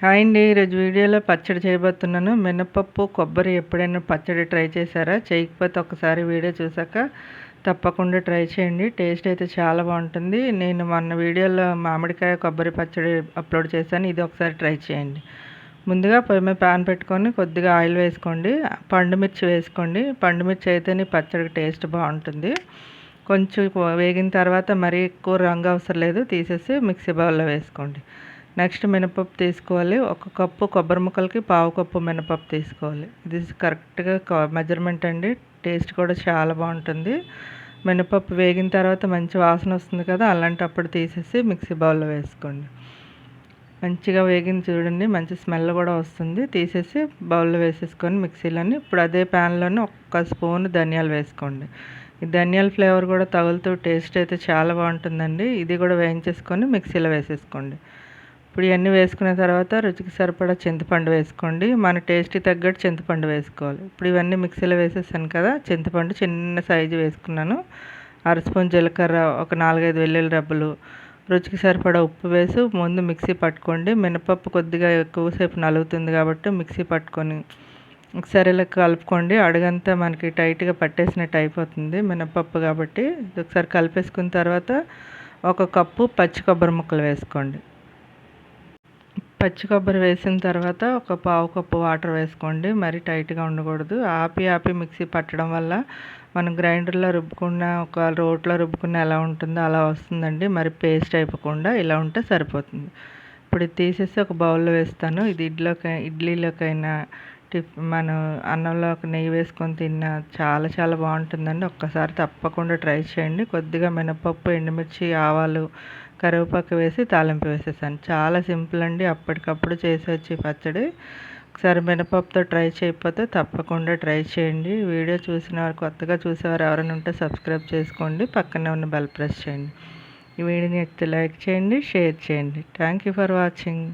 Hi అండి. ఈరోజు వీడియోలో పచ్చడి చేయబోతున్నాను. మినపప్పు, కొబ్బరి ఎప్పుడైనా పచ్చడి ట్రై చేశారా? చేయకపోతే ఒకసారి వీడియో చూసాక తప్పకుండా ట్రై చేయండి. టేస్ట్ అయితే చాలా బాగుంటుంది. నేను మొన్న వీడియోలో మామిడికాయ కొబ్బరి పచ్చడి అప్లోడ్ చేశాను. ఇది ఒకసారి ట్రై చేయండి. ముందుగా పొయ్యి మీద ప్యాన్ పెట్టుకొని కొద్దిగా ఆయిల్ వేసుకోండి. పండుమిర్చి వేసుకోండి. పండుమిర్చి అయితేనే పచ్చడికి టేస్ట్ బాగుంటుంది. కొంచెం వేగిన తర్వాత మరీ ఎక్కువ రంగు అవసరం లేదు, తీసేసి మిక్సీ బౌల్లో వేసుకోండి. నెక్స్ట్ మినపప్పు తీసుకోవాలి. ఒక కప్పు కొబ్బరి ముక్కలకి పావు కప్పు మినపప్పు తీసుకోవాలి. ఇది కరెక్ట్గా మెజర్మెంట్ అండి. టేస్ట్ కూడా చాలా బాగుంటుంది. మినపప్పు వేగిన తర్వాత మంచి వాసన వస్తుంది కదా, అలాంటప్పుడు తీసేసి మిక్సీ బౌల్లో వేసుకోండి. మంచిగా వేగింది చూడండి, మంచి స్మెల్ కూడా వస్తుంది. తీసేసి బౌల్లో వేసేసుకొని మిక్సీలోని ఇప్పుడు అదే ప్యాన్లోనే ఒక్క స్పూన్ ధనియాలు వేసుకోండి. ఈ ధనియాల ఫ్లేవర్ కూడా తగులుతూ టేస్ట్ అయితే చాలా బాగుంటుందండి. ఇది కూడా వేయించేసుకొని మిక్సీలో వేసేసుకోండి. ఇప్పుడు ఇవన్నీ వేసుకున్న తర్వాత రుచికి సరిపడా చింతపండు వేసుకోండి. మన టేస్ట్కి తగ్గట్టు చింతపండు వేసుకోవాలి. ఇప్పుడు ఇవన్నీ మిక్సీలో వేసేసాను కదా, చింతపండు చిన్న సైజు వేసుకున్నాను. అర స్పూన్ జీలకర్ర, ఒక 4-5 వెల్లుల్లి రెబ్బలు, రుచికి సరిపడా ఉప్పు వేసి ముందు మిక్సీ పట్టుకోండి. మినపప్పు కొద్దిగా ఎక్కువసేపు నలుగుతుంది కాబట్టి మిక్సీ పట్టుకొని ఒకసారి ఇలా కలుపుకోండి. అడుగంతా మనకి టైట్గా పట్టేసినట్టు అయిపోతుంది మినపప్పు కాబట్టి. ఒకసారి కలిపేసుకున్న తర్వాత ఒక కప్పు పచ్చి కొబ్బరి ముక్కలు వేసుకోండి. పచ్చి కొబ్బరి వేసిన తర్వాత ఒక పావు కప్పు వాటర్ వేసుకోండి. మరీ టైట్గా ఉండకూడదు. ఆపి మిక్సీ పట్టడం వల్ల మనం గ్రైండర్లో రుబ్బుకున్న, ఒక రోట్లో రుబ్బుకున్న ఎలా ఉంటుందో అలా వస్తుందండి. మరి పేస్ట్ అయిపోకుండా ఇలా ఉంటే సరిపోతుంది. ఇప్పుడు ఇది తీసేసి ఒక బౌల్లో వేస్తాను. ఇది ఇడ్లీలోకైనా మనం అన్నంలో ఒక నెయ్యి వేసుకొని తిన్నా చాలా చాలా బాగుంటుందండి. ఒక్కసారి తప్పకుండా ట్రై చేయండి. కొద్దిగా మినపప్పు, ఎండుమిర్చి, ఆవాలు, కరివేపాకు వేసి తాలింపు వేసేసాను. చాలా సింపుల్ అండి, అప్పటికప్పుడు చేసేయచ్చు ఈ పచ్చడి. ఒకసారి మినపప్పుతో ట్రై చేయకపోతే తప్పకుండా ట్రై చేయండి. వీడియో చూసిన వారు, కొత్తగా చూసేవారు ఎవరైనా ఉంటే సబ్స్క్రైబ్ చేసుకోండి. పక్కనే ఉన్న బెల్ ప్రెస్ చేయండి. ఈ వీడియోని లైక్ చేయండి, షేర్ చేయండి. Thank you for watching.